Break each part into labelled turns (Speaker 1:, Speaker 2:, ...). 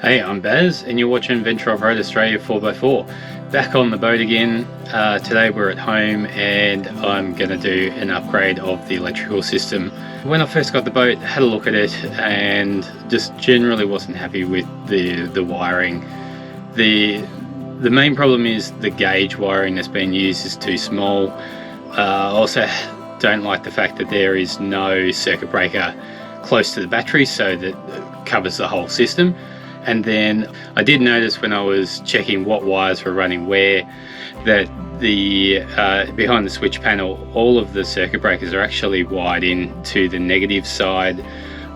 Speaker 1: Hey, I'm Baz and you're watching Venture Offroad Australia 4x4. Back on the boat again. Today we're at home and I'm going to do an upgrade of the electrical system. When I first got the boat, had a look at it and just generally wasn't happy with the wiring. The main problem is the gauge wiring that's been used is too small. Also don't like the fact that there is no circuit breaker close to the battery so that covers the whole system. And then I did notice when I was checking what wires were running where that the behind the switch panel, all of the circuit breakers are actually wired in to the negative side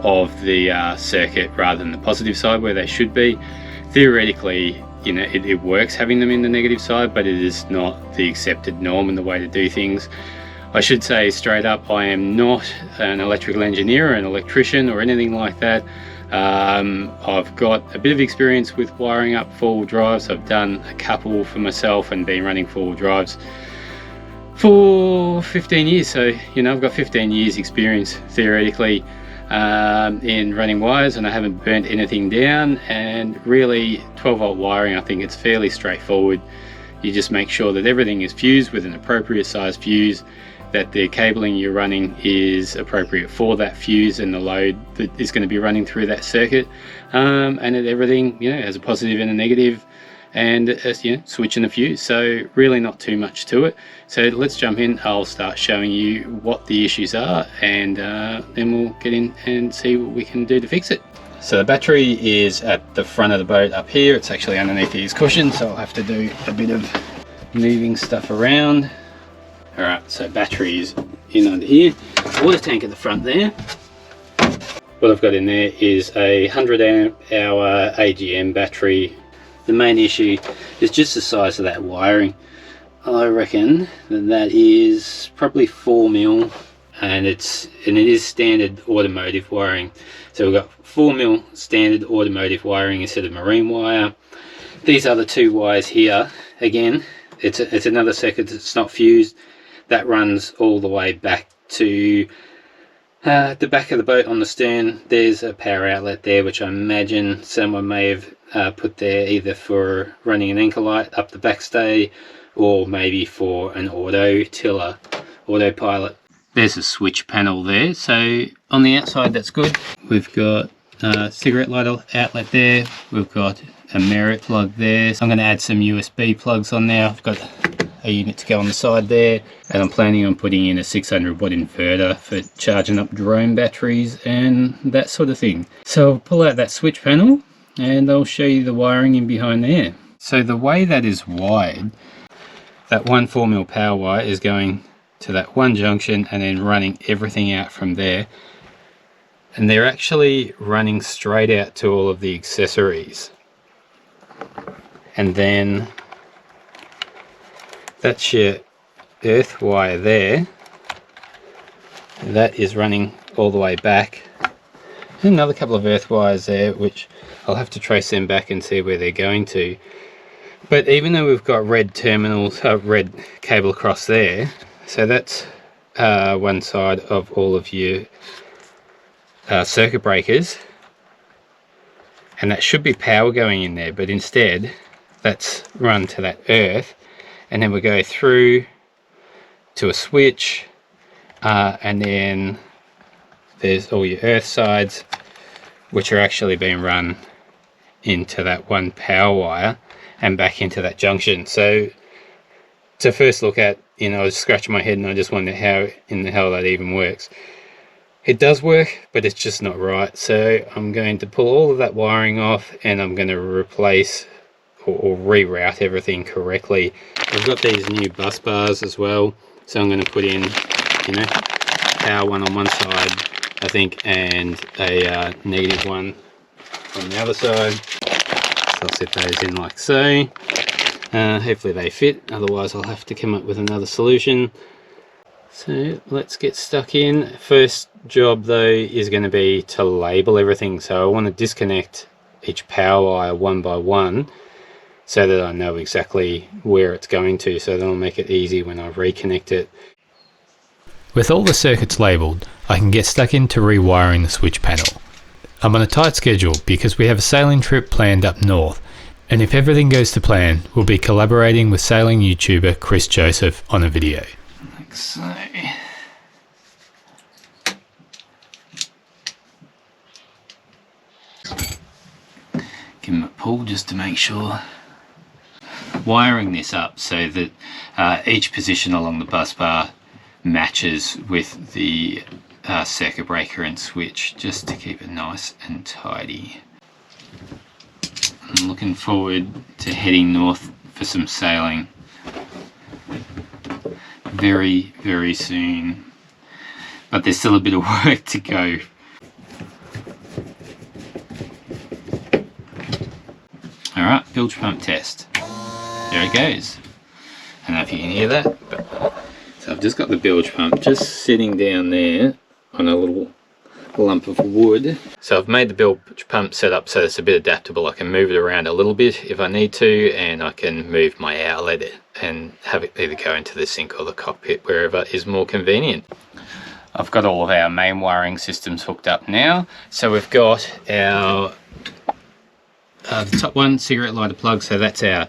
Speaker 1: of the circuit rather than the positive side where they should be. Theoretically, you know, it works having them in the negative side, but it is not the accepted norm and the way to do things. I should say straight up, I am not an electrical engineer or an electrician or anything like that. I've got a bit of experience with wiring up four-wheel drives. I've done a couple for myself and been running four-wheel drives for 15 years. So, you know, I've got 15 years experience theoretically in running wires, and I haven't burnt anything down. And really 12-volt wiring, I think it's fairly straightforward. You just make sure that everything is fused with an appropriate size fuse, that the cabling you're running is appropriate for that fuse and the load that is going to be running through that circuit, and that everything, you know, has a positive and a negative, and you know, switching the fuse. So really not too much to it. So let's jump in. I'll start showing you what the issues are, and then we'll get in and see what we can do to fix it. So the battery is at the front of the boat up here. It's actually underneath these cushions, so I'll have to do a bit of moving stuff around. Alright, so battery is in under here, water tank at the front there. What I've got in there is a 100 amp hour AGM battery. The main issue is just the size of that wiring. I reckon that is probably 4mm, and it is standard automotive wiring. So we've got 4mm standard automotive wiring instead of marine wire. These other two wires here, again, it's another circuit that's not fused. That runs all the way back to the back of the boat on the stern. There's a power outlet there, which I imagine someone may have put there either for running an anchor light up the backstay or maybe for an auto tiller, autopilot. There's a switch panel there, so on the outside that's good. We've got a cigarette light outlet there. We've got a merit plug there. So I'm going to add some USB plugs on there. I've got a unit to go on the side there, and I'm planning on putting in a 600 watt inverter for charging up drone batteries and that sort of thing. So I'll pull out that switch panel and I'll show you the wiring in behind there. So the way that is wired, that one 4mm power wire is going to that one junction and then running everything out from there, and they're actually running straight out to all of the accessories. And then that's your earth wire there, that is running all the way back, and another couple of earth wires there, which I'll have to trace them back and see where they're going to. But even though we've got red terminals, red cable across there, so that's one side of all of your circuit breakers, and that should be power going in there, but instead that's run to that earth. And then we go through to a switch, and then there's all your earth sides, which are actually being run into that one power wire and back into that junction. So to first look at, you know, I was scratching my head and I just wondered how in the hell that even works. It does work, but it's just not right. So I'm going to pull all of that wiring off, and I'm going to replace or reroute everything correctly. I've got these new bus bars as well, so I'm going to put in, you know, power one on one side, I think, and a negative one on the other side. So I'll set those in like so. Hopefully they fit, otherwise I'll have to come up with another solution. So let's get stuck in. First job though is going to be to label everything. So I want to disconnect each power wire one by one, so that I know exactly where it's going to, so that'll make it easy when I reconnect it.
Speaker 2: With all the circuits labelled, I can get stuck into rewiring the switch panel.
Speaker 1: I'm on a tight schedule because we have a sailing trip planned up north, and if everything goes to plan, we'll be collaborating with sailing YouTuber Chris Joseph on a video. Like so. Give him a pull just to make sure. Wiring this up so that each position along the bus bar matches with the circuit breaker and switch, just to keep it nice and tidy. I'm looking forward to heading north for some sailing very, very soon, but there's still a bit of work to go. Alright, bilge pump test. There it goes. I don't know if you can hear that, but so I've just got the bilge pump just sitting down there on a little lump of wood. So I've made the bilge pump set up so it's a bit adaptable. I can move it around a little bit if I need to, and I can move my outlet and have it either go into the sink or the cockpit, wherever is more convenient. I've got all of our main wiring systems hooked up now. So we've got our the top one, cigarette lighter plug, so that's our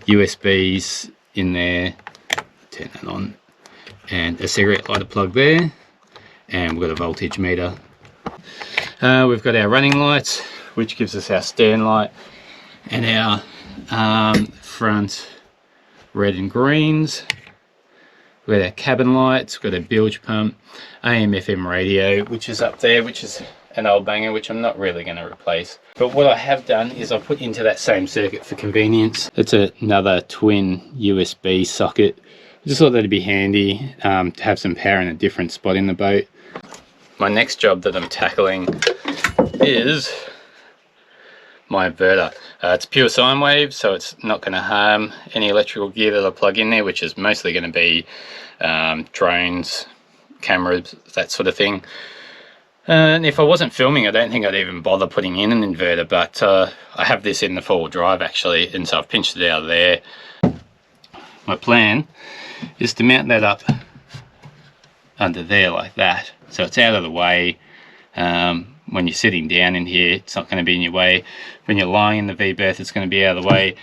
Speaker 1: USBs in there. Turn that on. And a cigarette lighter plug there. And we've got a voltage meter. We've got our running lights, which gives us our stern light, and our front red and greens. We've got our cabin lights, we've got a bilge pump, AM FM radio, which is up there, which is an old banger, which I'm not really going to replace. But what I have done is I've put into that same circuit for convenience. It's another twin USB socket. I just thought that'd be handy to have some power in a different spot in the boat. My next job that I'm tackling is my inverter. It's pure sine wave, so it's not going to harm any electrical gear that I plug in there, which is mostly going to be drones, cameras, that sort of thing. And if I wasn't filming, I don't think I'd even bother putting in an inverter, but I have this in the four-wheel drive actually, and so I've pinched it out of there. My plan is to mount that up under there like that, so it's out of the way. When you're sitting down in here, it's not going to be in your way. When you're lying in the V-berth, it's going to be out of the way.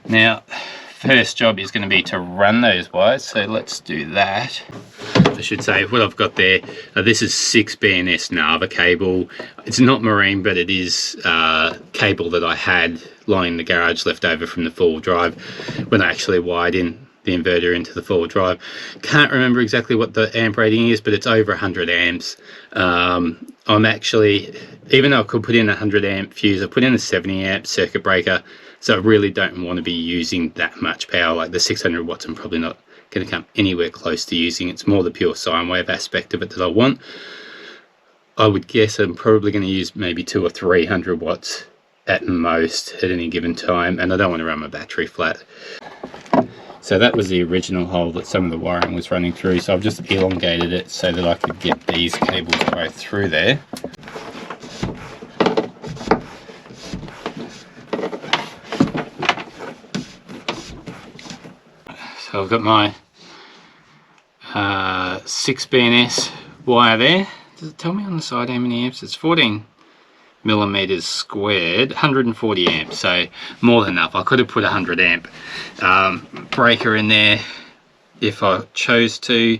Speaker 1: Now, first job is going to be to run those wires, so let's do that. I should say what I've got there, this is 6 BNS Nava cable. It's not marine, but it is cable that I had lying in the garage left over from the four-wheel drive when I actually wired in the inverter into the four-wheel drive. Can't remember exactly what the amp rating is, but it's over 100 amps. I'm actually, even though I could put in a 100 amp fuse, I put in a 70 amp circuit breaker, so I really don't want to be using that much power. Like the 600 watts I'm probably not going to come anywhere close to using. It's more the pure sine wave aspect of it that I want. I would guess I'm probably going to use maybe 200 or 300 watts at most at any given time, and I don't want to run my battery flat. So that was the original hole that some of the wiring was running through, so I've just elongated it so that I could get these cables both through there. So I've got my 6 BNS wire there. Does it tell me on the side how many amps? It's 14 millimeters squared, 140 amps, so more than enough. I could have put a 100 amp breaker in there if I chose to,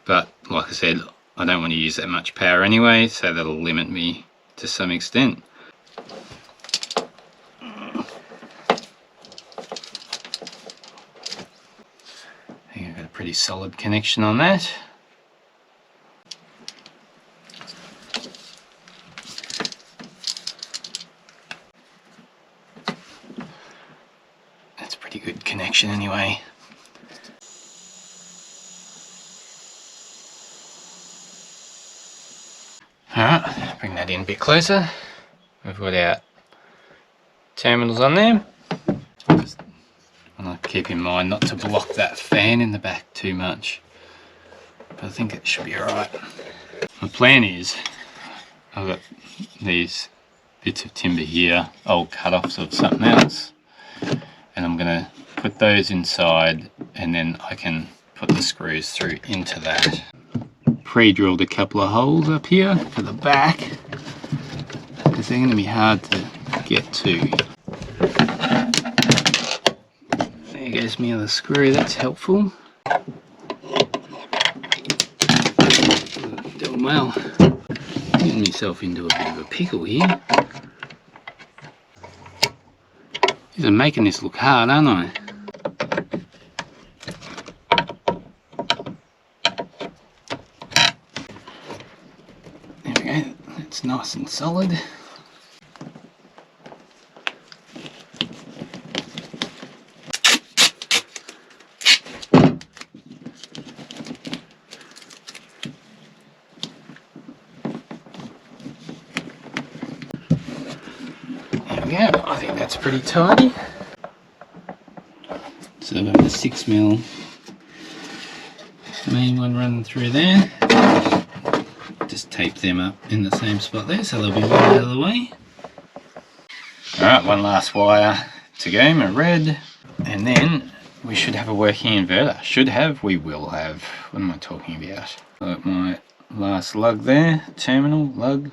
Speaker 1: but like I said, I don't want to use that much power anyway, so that'll limit me to some extent. I think I've got a pretty solid connection on that. Good connection anyway. Alright, bring that in a bit closer. We've got our terminals on there. Just want to keep in mind not to block that fan in the back too much, but I think it should be alright. My plan is, I've got these bits of timber here, old cut-offs of something else, and I'm going to put those inside, and then I can put the screws through into that. Pre-drilled a couple of holes up here for the back, because they're going to be hard to get to. There goes my other screw, that's helpful. Doing well. Getting myself into a bit of a pickle here. I'm making this look hard, aren't I? There we go, that's nice and solid. Yeah, I think that's pretty tidy. So I've got the 6mm main one running through there. Just tape them up in the same spot there so they'll be right out of the way. Alright, one last wire to go, my red. And then we should have a working inverter. Should have, we will have. What am I talking about? Got my last lug there, terminal lug.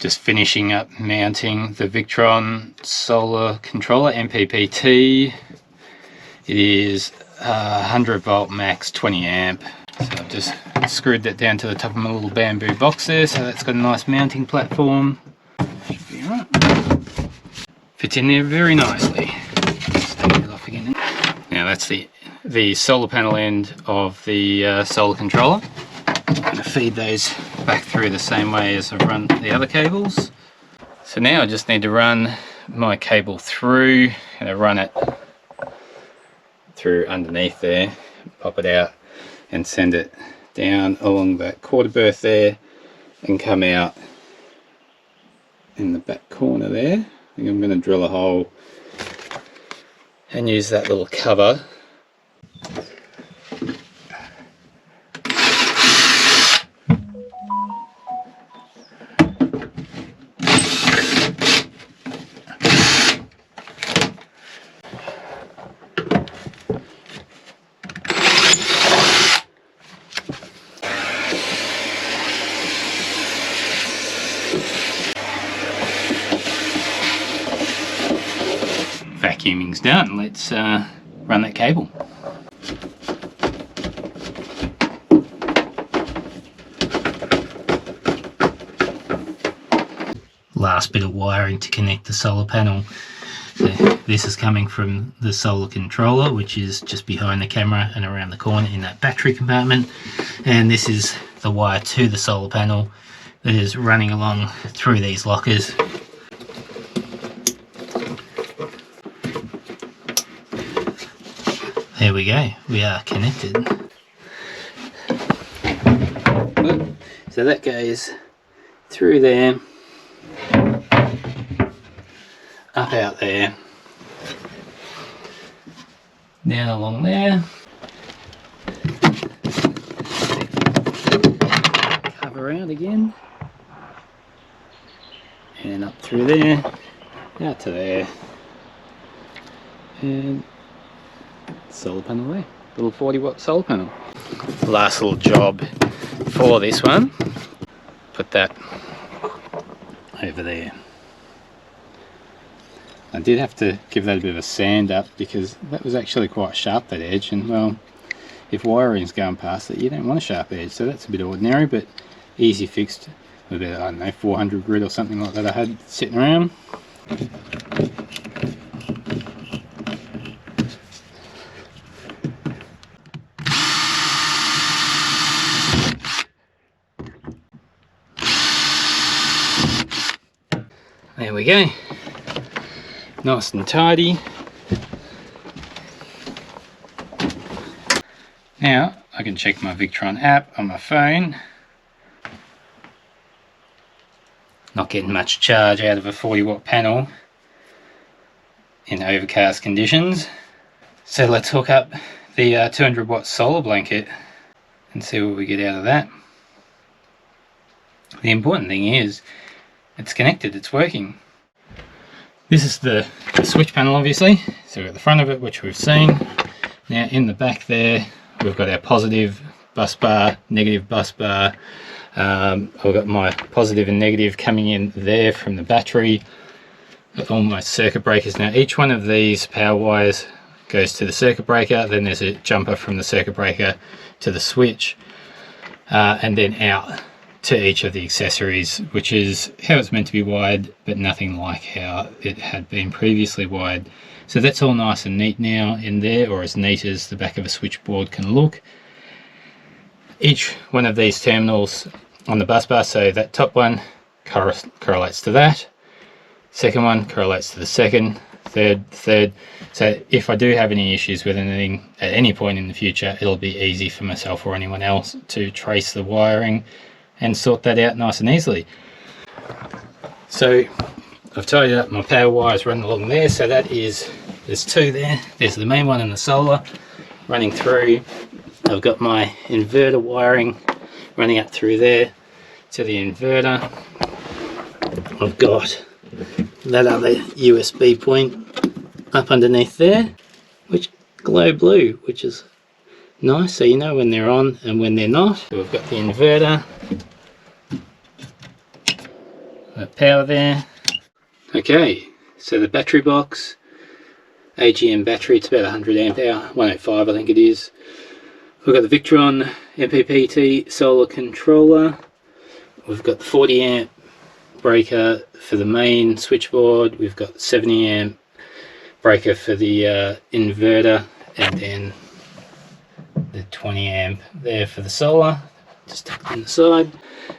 Speaker 1: Just finishing up mounting the Victron solar controller MPPT. It is 100 volt max 20 amp. So I've just screwed that down to the top of my little bamboo box there, so that's got a nice mounting platform. Should be alright. Fits in there very nicely. Just take it off again. Now that's the solar panel end of the solar controller. I'm going to feed those back through the same way as I've run the other cables. So now I just need to run my cable through, and I run it through underneath there, pop it out and send it down along that quarter berth there and come out in the back corner there. I think I'm going to drill a hole and use that little cover . Vacuuming's done, let's run that cable. Last bit of wiring to connect the solar panel. So this is coming from the solar controller, which is just behind the camera and around the corner in that battery compartment, and this is the wire to the solar panel that is running along through these lockers. There we go, we are connected. So that goes through there, up out there, down along there, cover out again, and up through there, out to there, and solar panel there, little 40-watt solar panel. Last little job for this one, put that over there. I did have to give that a bit of a sand up because that was actually quite sharp, that edge, and well, if wiring's going past it you don't want a sharp edge, so that's a bit ordinary but easy fixed with about, I don't know, 400 grit or something like that I had sitting around. There we go, nice and tidy. Now I can check my Victron app on my phone. Not getting much charge out of a 40-watt panel in overcast conditions. So let's hook up the 200-watt solar blanket and see what we get out of that. The important thing is it's connected, it's working. This is the switch panel, obviously. So we've got the front of it, which we've seen. Now in the back there, we've got our positive bus bar, negative bus bar. I've got my positive and negative coming in there from the battery. Got all my circuit breakers. Now each one of these power wires goes to the circuit breaker, then there's a jumper from the circuit breaker to the switch, and then out to each of the accessories, which is how it's meant to be wired, but nothing like how it had been previously wired. So that's all nice and neat now in there, or as neat as the back of a switchboard can look. Each one of these terminals on the bus bar, so that top one correlates to that, second one correlates to the second, third. So if I do have any issues with anything at any point in the future, it'll be easy for myself or anyone else to trace the wiring and sort that out nice and easily. So I've tidied up my power wires running along there. So that is, there's two there. There's the main one and the solar running through. I've got my inverter wiring running up through there to the inverter. I've got that other USB point up underneath there, which glow blue, which is nice, so you know when they're on and when they're not. So we've got the inverter, power there. Okay, so the battery box, AGM battery, it's about 100 amp hour, 105 I think it is. We've got the Victron MPPT solar controller. We've got the 40 amp breaker for the main switchboard. We've got 70 amp breaker for the inverter, and then the 20 amp there for the solar, just tucked in the side.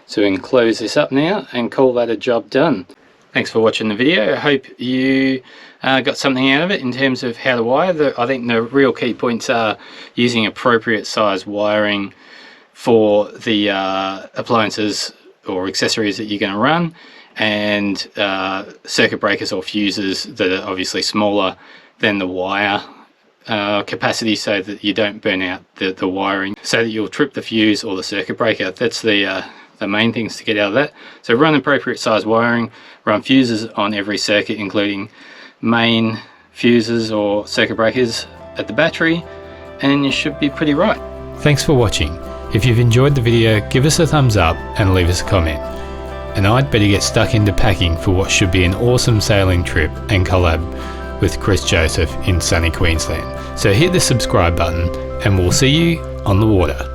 Speaker 1: So we can close this up now and call that a job done. Thanks for watching the video. I hope you got something out of it in terms of how to wire. I think the real key points are using appropriate size wiring for the appliances or accessories that you're going to run, and circuit breakers or fuses that are obviously smaller than the wire capacity, so that you don't burn out the wiring, so that you'll trip the fuse or the circuit breaker. That's the main things to get out of that. So run appropriate size wiring, run fuses on every circuit, including main fuses or circuit breakers at the battery, and you should be pretty right. Thanks for watching. If you've enjoyed the video, give us a thumbs up and leave us a comment. And I'd better get stuck into packing for what should be an awesome sailing trip and collab with Chris Joseph in sunny Queensland. So hit the subscribe button and we'll see you on the water.